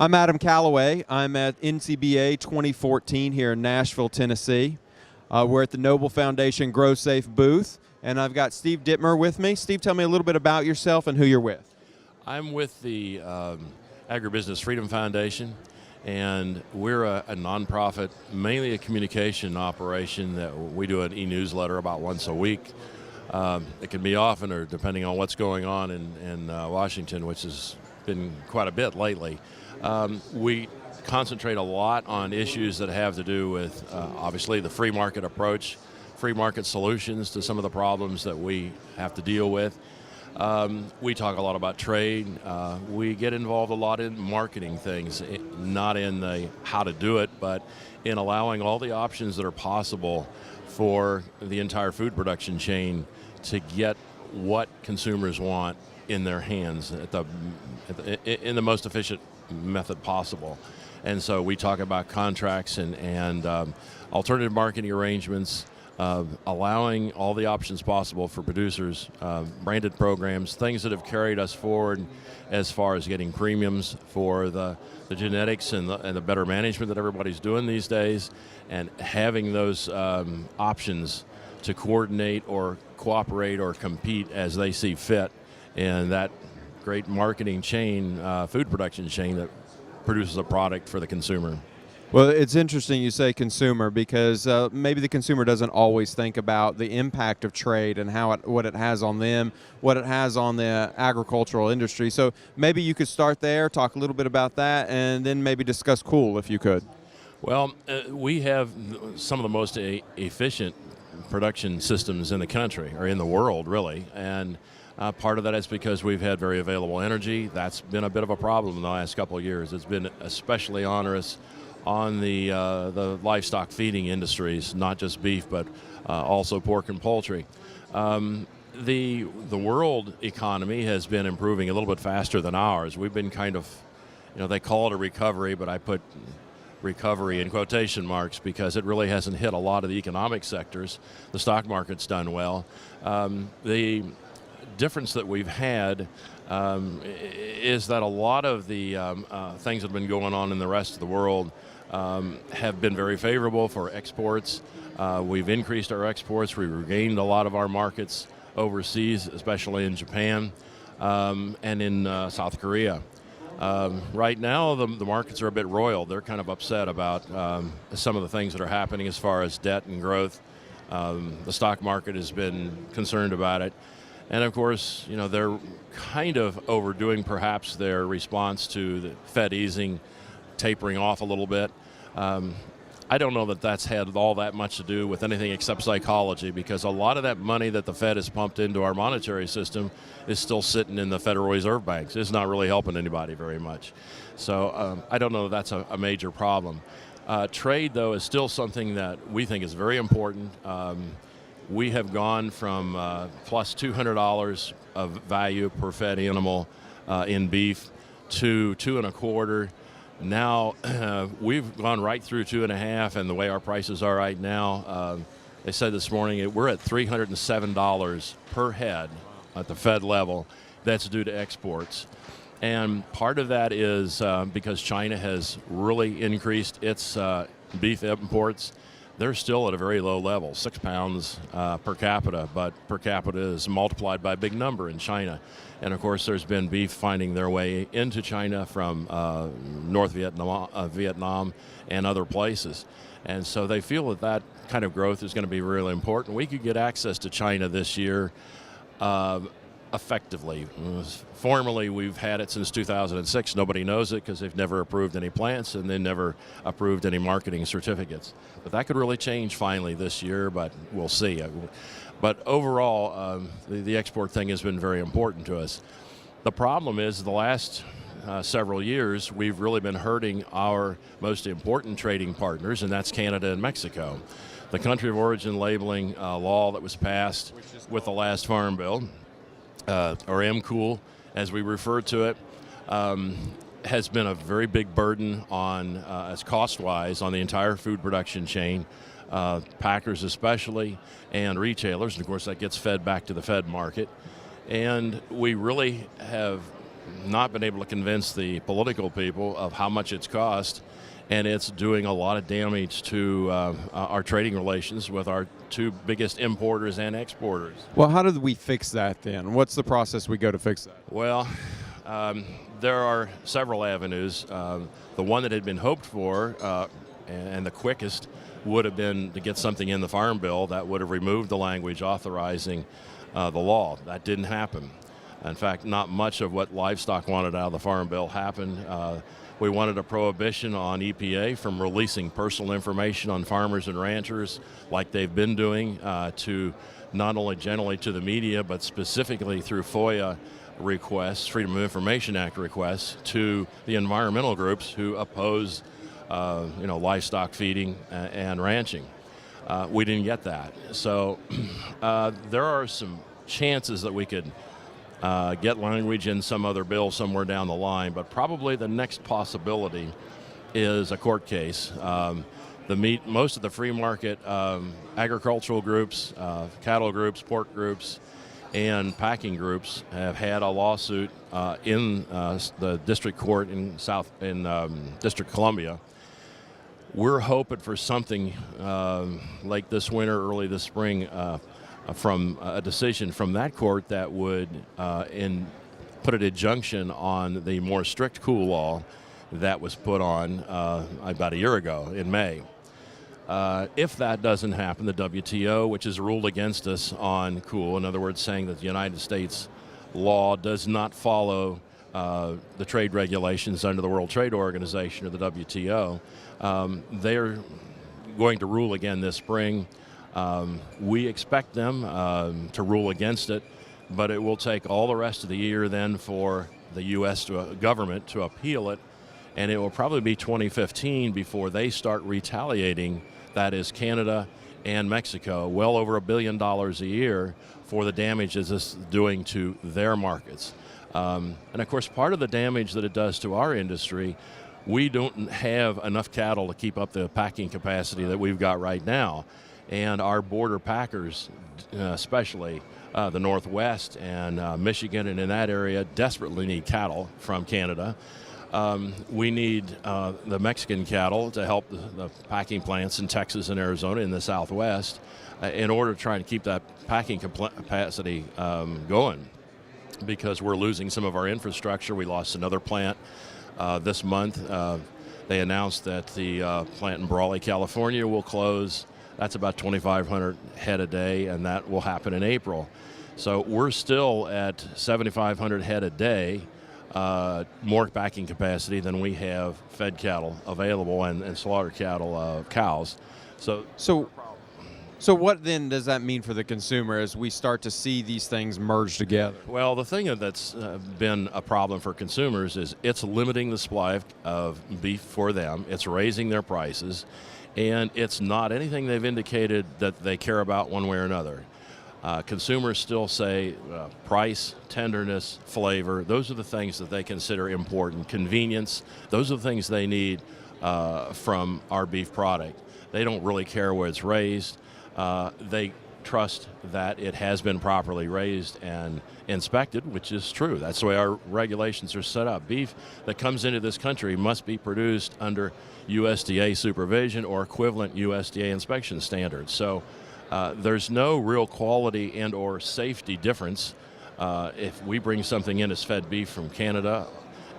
I'm Adam Calaway. I'm at NCBA 2014 here in Nashville, Tennessee. We're at the Noble Foundation Grow Safe booth, and I've got Steve Dittmer with me. Steve, tell me a little bit about yourself and who you're with. I'm with the Agribusiness Freedom Foundation, and we're a nonprofit, mainly a communication operation that we do an e-newsletter about once a week. It can be often, or depending on what's going on in Washington, which has been quite a bit lately. We concentrate a lot on issues that have to do with, obviously, the free market approach, free market solutions to some of the problems that we have to deal with. We talk a lot about trade. We get involved a lot in marketing things, not in the how to do it, but in allowing all the options that are possible for the entire food production chain to get what consumers want in their hands in the most efficient method possible. And so we talk about contracts and alternative marketing arrangements, allowing all the options possible for producers, branded programs, things that have carried us forward as far as getting premiums for the genetics and the better management that everybody's doing these days, and having those options to coordinate or cooperate or compete as they see fit in that great marketing chain, food production chain that produces a product for the consumer. Well, it's interesting you say consumer, because maybe the consumer doesn't always think about the impact of trade and what it has on them, what it has on the agricultural industry. So maybe you could start there, talk a little bit about that, and then maybe discuss COOL if you could. Well, we have some of the most efficient production systems in the country, or in the world, really, and part of that is because we've had very available energy. That's been a bit of a problem in the last couple of years. It's been especially onerous on the livestock feeding industries, not just beef, but also pork and poultry. The world economy has been improving a little bit faster than ours. We've been kind of, they call it a recovery, but I put recovery in quotation marks because it really hasn't hit a lot of the economic sectors. The stock market's done well. The difference that we've had is that a lot of the things that have been going on in the rest of the world have been very favorable for exports. We've increased our exports. We've regained a lot of our markets overseas, especially in Japan and in South Korea. Right now, the markets are a bit roiled. They're kind of upset about some of the things that are happening as far as debt and growth. The stock market has been concerned about it. And of course, they're kind of overdoing perhaps their response to the Fed easing, tapering off a little bit. I don't know that that's had all that much to do with anything except psychology, because a lot of that money that the Fed has pumped into our monetary system is still sitting in the Federal Reserve banks. It's not really helping anybody very much. So I don't know that that's a major problem. Trade, though, is still something that we think is very important. We have gone from plus $200 of value per fed animal in beef to $2.25. Now we've gone right through $2.5, and the way our prices are right now, they said this morning we're at $307 per head at the fed level. That's due to exports. And part of that is because China has really increased its beef imports. They're still at a very low level, 6 pounds per capita, but per capita is multiplied by a big number in China. And of course, there's been beef finding their way into China from North Vietnam and other places. And so they feel that kind of growth is going to be really important. We could get access to China this year effectively. Formally, we've had it since 2006. Nobody knows it because they've never approved any plants and they never approved any marketing certificates. But that could really change finally this year, but we'll see. But overall, the export thing has been very important to us. The problem is the last several years, we've really been hurting our most important trading partners, and that's Canada and Mexico. The country of origin labeling law that was passed with the last Farm Bill, or MCOOL, as we refer to it, has been a very big burden on, as cost-wise, on the entire food production chain, packers especially, and retailers. And of course, that gets fed back to the Fed market. And we really have not been able to convince the political people of how much it's cost, and it's doing a lot of damage to our trading relations with our two biggest importers and exporters. Well, how do we fix that then? What's the process we go to fix that? Well, there are several avenues. The one that had been hoped for and the quickest would have been to get something in the Farm Bill that would have removed the language authorizing the law. That didn't happen. In fact, not much of what livestock wanted out of the Farm Bill happened. We wanted a prohibition on EPA from releasing personal information on farmers and ranchers like they've been doing to not only generally to the media, but specifically through FOIA requests, Freedom of Information Act requests, to the environmental groups who oppose livestock feeding and ranching. We didn't get that. So there are some chances that we could get language in some other bill somewhere down the line, but probably the next possibility is a court case. Most of the free market agricultural groups, cattle groups, pork groups, and packing groups have had a lawsuit in the district court in District of Columbia. We're hoping for something like this winter, early this spring, from a decision from that court that would put an injunction on the more strict cool law that was put on about a year ago in May. If that doesn't happen, the WTO, which has ruled against us on cool, in other words, saying that the United States law does not follow the trade regulations under the World Trade Organization or the WTO, they're going to rule again this spring. We expect them to rule against it, but it will take all the rest of the year then for the U.S. government to appeal it, and it will probably be 2015 before they start retaliating. That is Canada and Mexico, well over $1 billion a year for the damages this is doing to their markets. And of course, part of the damage that it does to our industry, we don't have enough cattle to keep up the packing capacity that we've got right now. And our border packers, especially the Northwest and Michigan and in that area, desperately need cattle from Canada. We need the Mexican cattle to help the packing plants in Texas and Arizona in the Southwest in order to try and keep that packing capacity going, because we're losing some of our infrastructure. We lost another plant this month. They announced that the plant in Brawley, California will close. That's about 2,500 head a day, and that will happen in April. So we're still at 7,500 head a day, more packing capacity than we have fed cattle available and slaughter cattle, cows. So what then does that mean for the consumer as we start to see these things merge together? Well, the thing that's been a problem for consumers is it's limiting the supply of beef for them. It's raising their prices. And it's not anything they've indicated that they care about one way or another. Consumers still say price, tenderness, flavor. Those are the things that they consider important. Convenience. Those are the things they need from our beef product. They don't really care where it's raised. They trust that it has been properly raised and inspected, which is true. That's the way our regulations are set up. Beef that comes into this country must be produced under USDA supervision or equivalent USDA inspection standards. So there's no real quality and or safety difference. If we bring something in as fed beef from Canada,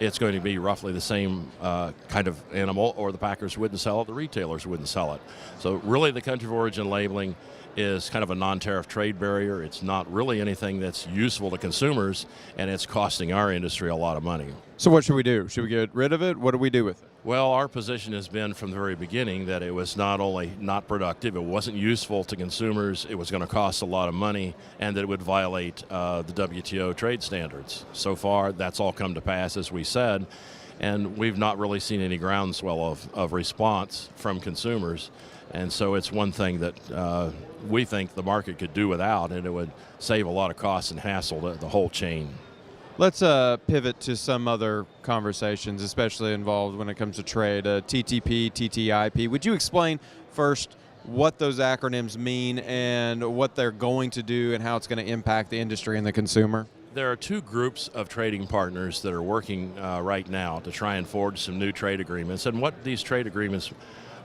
it's going to be roughly the same kind of animal, or the packers wouldn't sell it, the retailers wouldn't sell it. So really the country of origin labeling is kind of a non-tariff trade barrier. It's not really anything that's useful to consumers, and it's costing our industry a lot of money. So what should we do? Should we get rid of it? What do we do with it? Well, our position has been from the very beginning that it was not only not productive, it wasn't useful to consumers, it was going to cost a lot of money, and that it would violate the WTO trade standards. So far, that's all come to pass, as we said, and we've not really seen any groundswell of response from consumers. And so it's one thing that we think the market could do without, and it would save a lot of costs and hassle to the whole chain. Let's pivot to some other conversations, especially involved when it comes to trade, TTP, TTIP. Would you explain first what those acronyms mean and what they're going to do and how it's going to impact the industry and the consumer? There are two groups of trading partners that are working right now to try and forge some new trade agreements. And what these trade agreements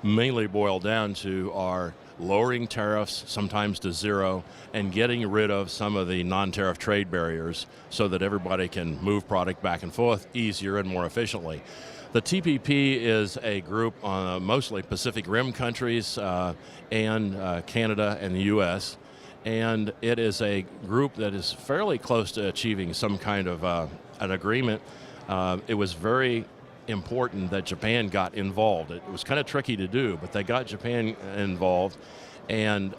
mainly boil down to are lowering tariffs, sometimes to zero, and getting rid of some of the non-tariff trade barriers so that everybody can move product back and forth easier and more efficiently. The TPP is a group on mostly Pacific Rim countries and Canada and the U.S., and it is a group that is fairly close to achieving some kind of an agreement. It was very important that Japan got involved. It was kind of tricky to do, but they got Japan involved, and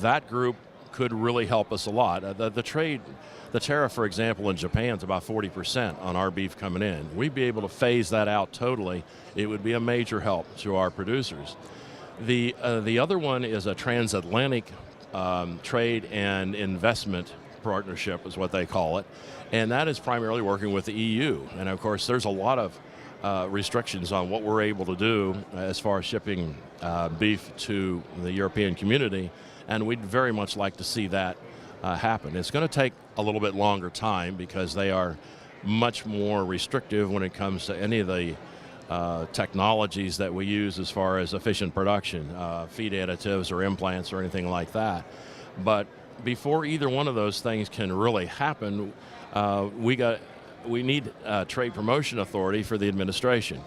that group could really help us a lot. The tariff, for example, in Japan is about 40% on our beef coming in. We'd be able to phase that out totally. It would be a major help to our producers. The other one is a transatlantic trade and investment partnership is what they call it, and that is primarily working with the EU. And of course, there's a lot of restrictions on what we're able to do as far as shipping beef to the European community, and we'd very much like to see that happen. It's going to take a little bit longer time because they are much more restrictive when it comes to any of the technologies that we use as far as efficient production, feed additives or implants or anything like that. But before either one of those things can really happen, we need a trade promotion authority for the administration.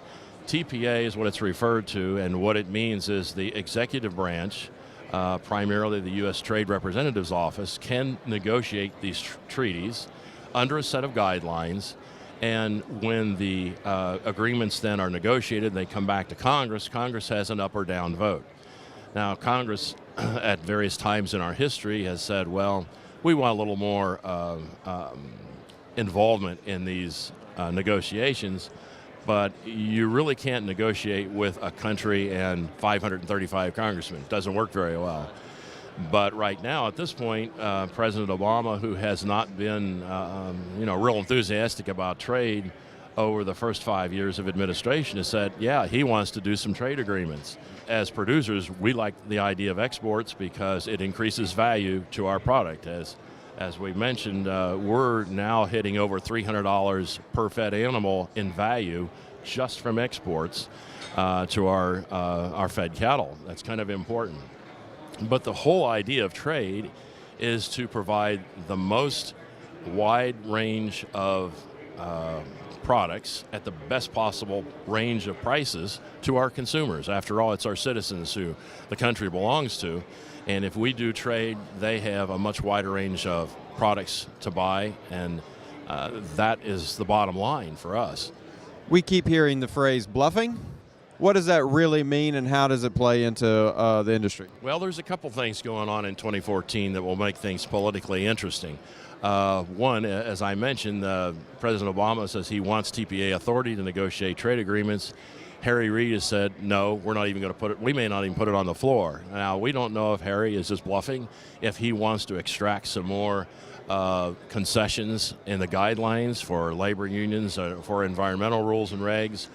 TPA is what it's referred to, and what it means is the executive branch, primarily the U.S. Trade Representative's Office, can negotiate these treaties under a set of guidelines. And when the agreements then are negotiated, they come back to Congress. Congress has an up or down vote. Now, Congress, at various times in our history, has said, well, we want a little more involvement in these negotiations, but you really can't negotiate with a country and 535 congressmen. It doesn't work very well. But right now, at this point, President Obama, who has not been, real enthusiastic about trade over the first 5 years of administration, has said, yeah, he wants to do some trade agreements. As producers, we like the idea of exports because it increases value to our product. As we mentioned, we're now hitting over $300 per fed animal in value just from exports to our fed cattle. That's kind of important. But the whole idea of trade is to provide the most wide range of products at the best possible range of prices to our consumers. After all, it's our citizens who the country belongs to. And if we do trade, they have a much wider range of products to buy, and that is the bottom line for us. We keep hearing the phrase bluffing. What does that really mean, and how does it play into the industry? Well, there's a couple things going on in 2014 that will make things politically interesting. One, as I mentioned, President Obama says he wants TPA authority to negotiate trade agreements. Harry Reid has said, no, we're not even going to put it, we may not even put it on the floor. Now, we don't know if Harry is just bluffing, if he wants to extract some more concessions in the guidelines for labor unions, for environmental rules and regs,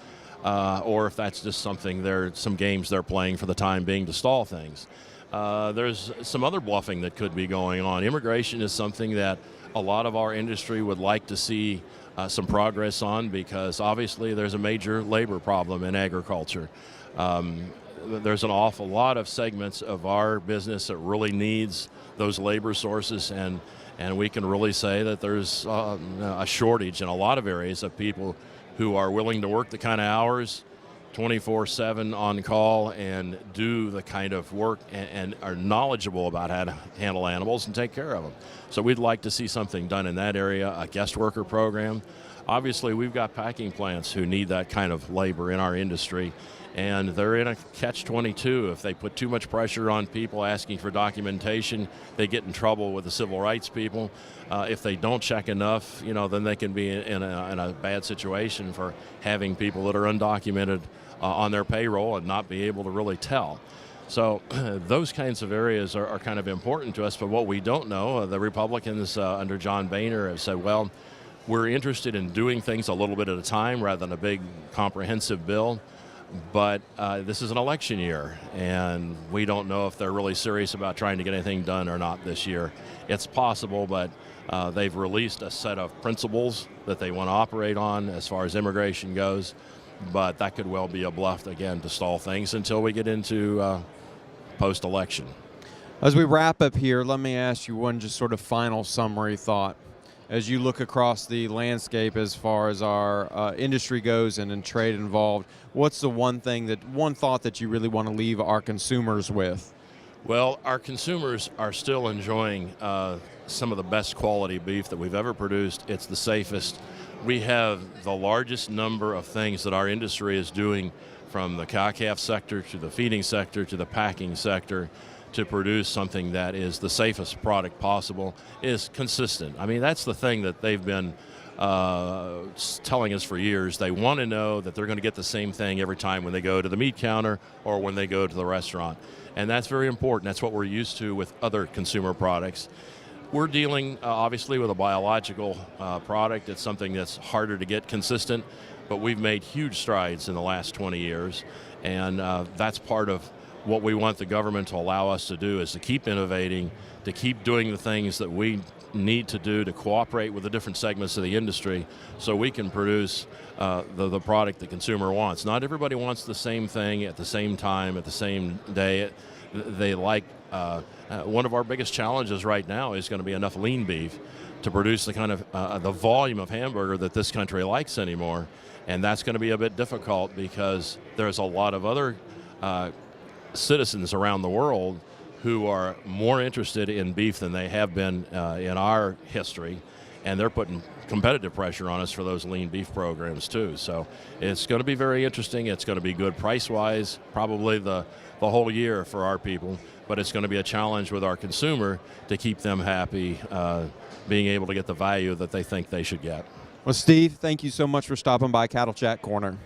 or if that's just something some games they're playing for the time being to stall things. There's some other bluffing that could be going on. Immigration is something that a lot of our industry would like to see some progress on, because obviously there's a major labor problem in agriculture. There's an awful lot of segments of our business that really needs those labor sources, and we can really say that there's a shortage in a lot of areas of people who are willing to work the kind of hours, 24/7 on call, and do the kind of work and are knowledgeable about how to handle animals and take care of them. So we'd like to see something done in that area, a guest worker program. Obviously, we've got packing plants who need that kind of labor in our industry, and they're in a catch-22. If they put too much pressure on people asking for documentation, they get in trouble with the civil rights people. If they don't check enough, then they can be in a bad situation for having people that are undocumented on their payroll and not be able to really tell. So those kinds of areas are kind of important to us, but what we don't know, the Republicans under John Boehner have said, well, we're interested in doing things a little bit at a time rather than a big comprehensive bill. But this is an election year, and we don't know if they're really serious about trying to get anything done or not this year. It's possible, but they've released a set of principles that they want to operate on as far as immigration goes, but that could well be a bluff, again, to stall things until we get into post-election. As we wrap up here, let me ask you one just sort of final summary thought. As you look across the landscape as far as our industry goes and in trade involved, what's the one thought that you really want to leave our consumers with? Well, our consumers are still enjoying some of the best quality beef that we've ever produced. It's the safest. We have the largest number of things that our industry is doing, from the cow-calf sector to the feeding sector to the packing sector, to produce something that is the safest product possible, is consistent. I mean, that's the thing that they've been telling us for years. They want to know that they're going to get the same thing every time when they go to the meat counter or when they go to the restaurant. And that's very important. That's what we're used to with other consumer products. We're dealing, obviously, with a biological product. It's something that's harder to get consistent, but we've made huge strides in the last 20 years, and that's part of what we want the government to allow us to do, is to keep innovating, to keep doing the things that we need to do to cooperate with the different segments of the industry so we can produce the product the consumer wants. Not everybody wants the same thing at the same time, at the same day. They like, one of our biggest challenges right now is going to be enough lean beef to produce the kind of the volume of hamburger that this country likes anymore. And that's going to be a bit difficult because there's a lot of other citizens around the world who are more interested in beef than they have been in our history, and they're putting competitive pressure on us for those lean beef programs too. So it's going to be very interesting. It's going to be good price-wise, probably the whole year for our people, but it's going to be a challenge with our consumer to keep them happy, being able to get the value that they think they should get. Well, Steve, thank you so much for stopping by Cattle Chat Corner.